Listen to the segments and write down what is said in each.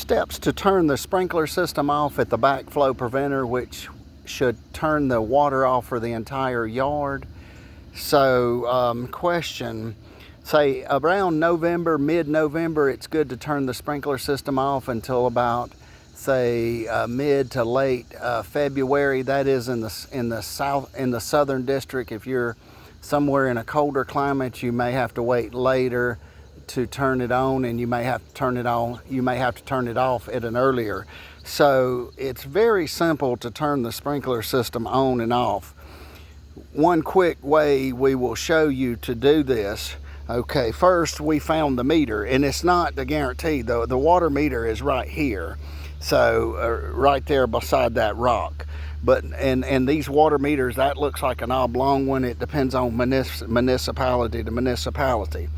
steps to turn the sprinkler system off at the backflow preventer, which should turn the water off for the entire yard. So question, say around November, mid-November, it's good to turn the sprinkler system off until about, say, mid to late February. That is in the southern district. If you're somewhere in a colder climate, you may have to wait later to turn it on, and you may have to turn it on. You may have to turn it off at an earlier. So it's very simple to turn the sprinkler system on and off. One quick way we will show you to do this. Okay, first we found the meter, and it's not the guarantee though. The water meter is right here, so right there beside that rock. But and these water meters, that looks like an oblong one. It depends on municipality to municipality,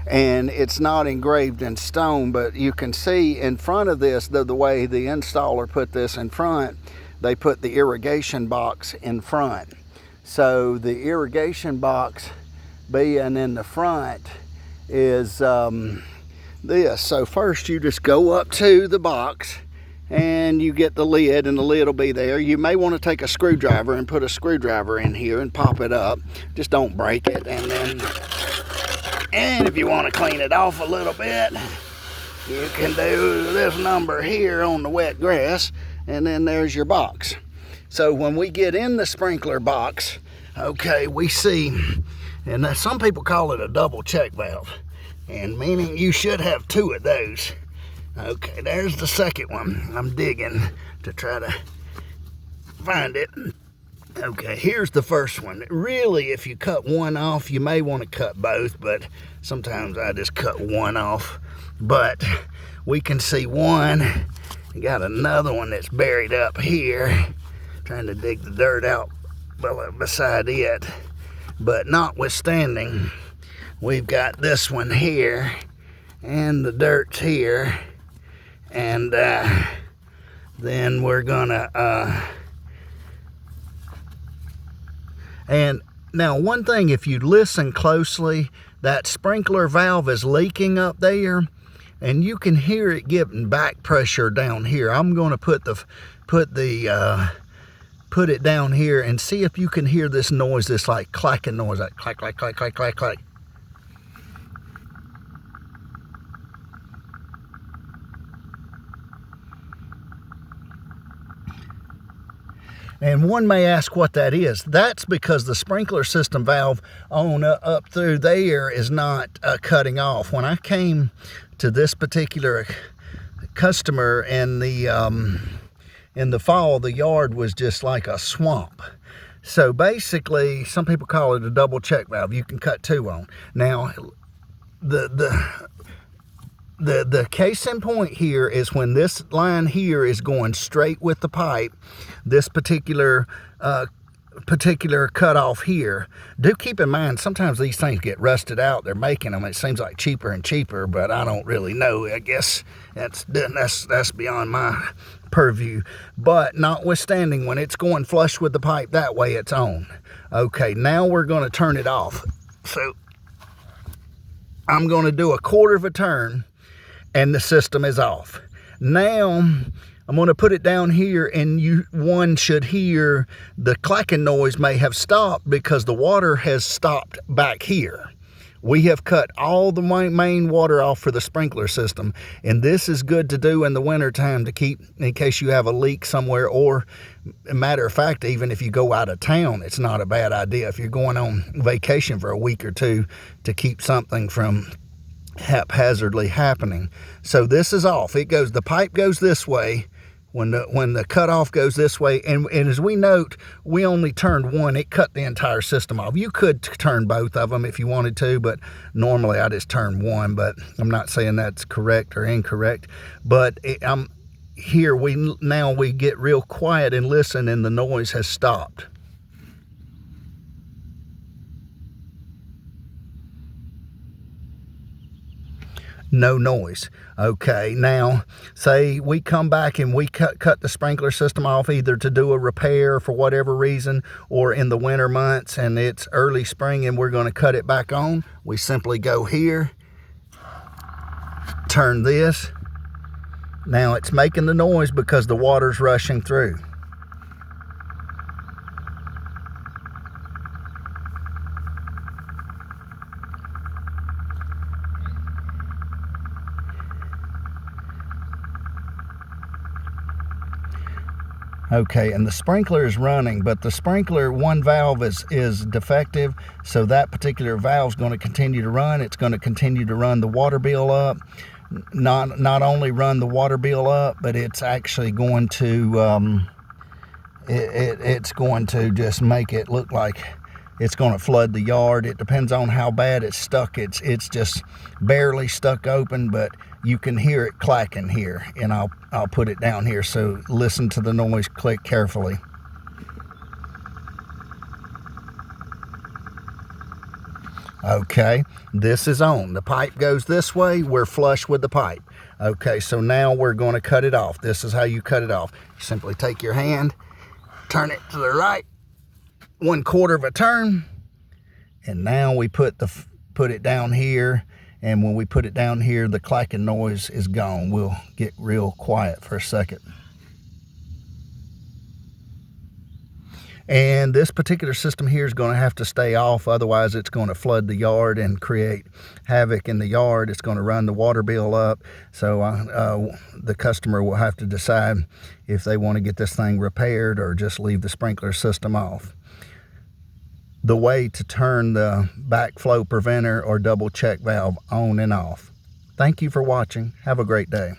and it's not engraved in stone. But you can see in front of this, the way the installer put this in front, they put the irrigation box in front. So the irrigation box being in the front is this. So first you just go up to the box and you get the lid, and the lid will be there. You may want to take a screwdriver and put a screwdriver in here and pop it up. Just don't break it. And if you want to clean it off a little bit, you can do this number here on the wet grass, and then there's your box. So when we get in the sprinkler box, okay, we see, and some people call it a double check valve, and meaning you should have two of those. Okay, there's the second one. I'm digging to try to find it. Okay, here's the first one. Really, if you cut one off, you may want to cut both, but sometimes I just cut one off. But we can see one. We got another one that's buried up here, trying to dig the dirt out beside it. But notwithstanding, we've got this one here, and the dirt's here. And then we're gonna and now one thing, if you listen closely, that sprinkler valve is leaking up there, and you can hear it getting back pressure down here. I'm going to put it down here and see if you can hear this noise, this like clacking noise, like clack, clack, clack, clack, clack, clack. And one may ask what that is. That's because the sprinkler system valve on up through there is not cutting off. When I came to this particular customer in the fall, the yard was just like a swamp. So basically, some people call it a double check valve. You can cut two on. Now, the case in point here is when this line here is going straight with the pipe, this particular cutoff here. Do keep in mind, sometimes these things get rusted out. They're making them. It seems like cheaper and cheaper, but I don't really know. I guess that's beyond my purview. But notwithstanding, when it's going flush with the pipe that way, it's on. Okay, now we're going to turn it off. So I'm going to do a quarter of a turn, and the system is off. Now I'm going to put it down here, and one should hear the clacking noise may have stopped because the water has stopped back here. We have cut all the main water off for the sprinkler system, and this is good to do in the winter time to keep in case you have a leak somewhere, or a matter of fact, even if you go out of town, it's not a bad idea if you're going on vacation for a week or two to keep something from haphazardly happening. So this is off. The pipe goes this way when the cutoff goes this way, and as we note, we only turned one. It cut the entire system off. You could turn both of them if you wanted to, but normally I just turn one. But I'm not saying that's correct or incorrect. But here we get real quiet and listen, and the noise has stopped. No noise. Okay, now say we come back and we cut the sprinkler system off, either to do a repair for whatever reason, or in the winter months and it's early spring and we're going to cut it back on. We simply go here, turn this, Now it's making the noise because the water's rushing through. Okay, and the sprinkler is running, but the sprinkler, one valve is defective, so that particular valve is going to continue to run. It's going to continue to run the water bill up. Not only run the water bill up, but it's actually going to it's going to just make it look like it's going to flood the yard. It depends on how bad it's stuck. It's just barely stuck open, but you can hear it clacking here, and I'll put it down here, so listen to the noise, click carefully. Okay, this is on. The pipe goes this way, we're flush with the pipe. Okay, so now we're going to cut it off. This is how you cut it off. You simply take your hand, turn it to the right, 1/4 of a turn, and now we put it down here, and when we put it down here, the clacking noise is gone. We'll get real quiet for a second. And this particular system here is going to have to stay off, otherwise it's going to flood the yard and create havoc in the yard. It's going to run the water bill up, so the customer will have to decide if they want to get this thing repaired or just leave the sprinkler system off. The way to turn the backflow preventer or double check valve on and off. Thank you for watching. Have a great day.